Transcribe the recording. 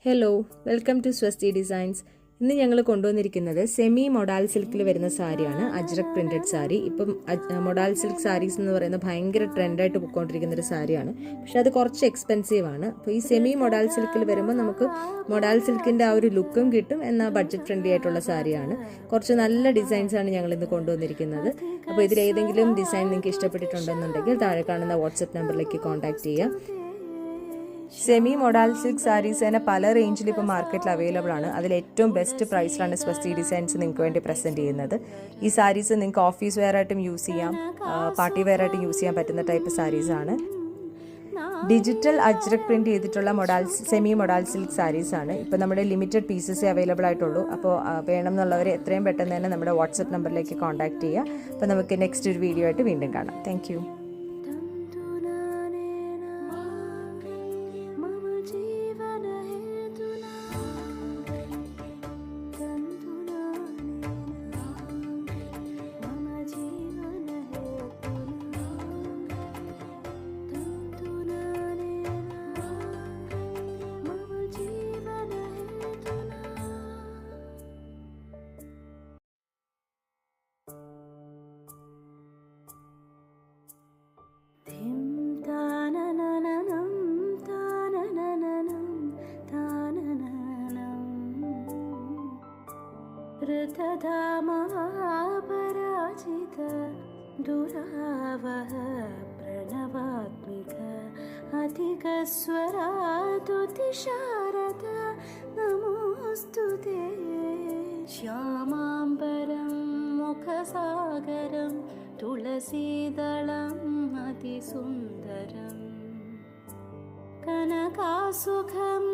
Hello, welcome to സ്വസ്തി designs. ഇന്ന് ഞങ്ങൾ കൊണ്ടുവന്നിരിക്കുന്നത് സെമി മൊഡാൽ സിൽക്കിൽ വരുന്ന സാരിയാണ്, അജ്രക് പ്രിന്റഡ് സാരി. ഇപ്പം മൊഡാൽ സിൽക്ക് സാരീസ് എന്ന് പറയുന്നത് ഭയങ്കര ട്രെൻഡായിട്ട് പോയിക്കൊണ്ടിരിക്കുന്ന ഒരു സാരിയാണ്. പക്ഷെ അത് കുറച്ച് എക്സ്പെൻസീവ് ആണ്. അപ്പോൾ ഈ സെമി മൊഡാൽ സിൽക്കിൽ വരുമ്പോൾ നമുക്ക് മൊഡാൽ സിൽക്കിൻ്റെ ആ ഒരു ലുക്കും കിട്ടും, എന്നാൽ ബഡ്ജറ്റ് ഫ്രണ്ട്ലി ആയിട്ടുള്ള സാരിയാണ്. കുറച്ച് നല്ല ഡിസൈൻസാണ് ഞങ്ങൾ ഇന്ന് കൊണ്ടുവന്നിരിക്കുന്നത്. അപ്പോൾ ഇതിലേതെങ്കിലും ഡിസൈൻ നിങ്ങൾക്ക് ഇഷ്ടപ്പെട്ടിട്ടുണ്ടെന്നുണ്ടെങ്കിൽ താഴെ കാണുന്ന വാട്സപ്പ് നമ്പറിലേക്ക് കോൺടാക്ട് ചെയ്യാം. സെമി മൊഡാൽ സിൽക്ക് സാരീസ് തന്നെ പല റേഞ്ചിൽ ഇപ്പോൾ മാർക്കറ്റിൽ അവൈലബിൾ ആണ്. അതിൽ ഏറ്റവും ബെസ്റ്റ് പ്രൈസിലാണ് സ്വസ്തി ഡിസൈൻസ് നിങ്ങൾക്ക് വേണ്ടി പ്രസൻറ്റ് ചെയ്യുന്നത്. ഈ സാരീസ് നിങ്ങൾക്ക് ഓഫീസ് വെയർ ആയിട്ടും യൂസ് ചെയ്യാം, പാർട്ടി വെയർ ആയിട്ടും യൂസ് ചെയ്യാൻ പറ്റുന്ന ടൈപ്പ് സാരീസാണ്. ഡിജിറ്റൽ അജ്രക് പ്രിന്റ് ചെയ്തിട്ടുള്ള സെമി മൊഡാൽ സിൽക്ക് സാരീസ് ആണ്. ഇപ്പോൾ നമ്മുടെ ലിമിറ്റഡ് പീസസേ അവൈലബിൾ ആയിട്ടുള്ളൂ. അപ്പോൾ വേണം എന്നുള്ളവർ എത്രയും പെട്ടെന്ന് തന്നെ നമ്മുടെ വാട്സപ്പ് നമ്പറിലേക്ക് കോൺടാക്ട് ചെയ്യുക. അപ്പോൾ നമുക്ക് നെക്സ്റ്റ് ഒരു വീഡിയോ ആയിട്ട് വീണ്ടും കാണാം. Thank you. ऋतधामवापराजित दुरावह प्रणवात्मिक अधिकस्वरातुतिशारद नमोऽस्तु ते. श्यामाम्बरं मुखसागरं तुलसीदलम् अतिसुन्दरम् कनकासुखं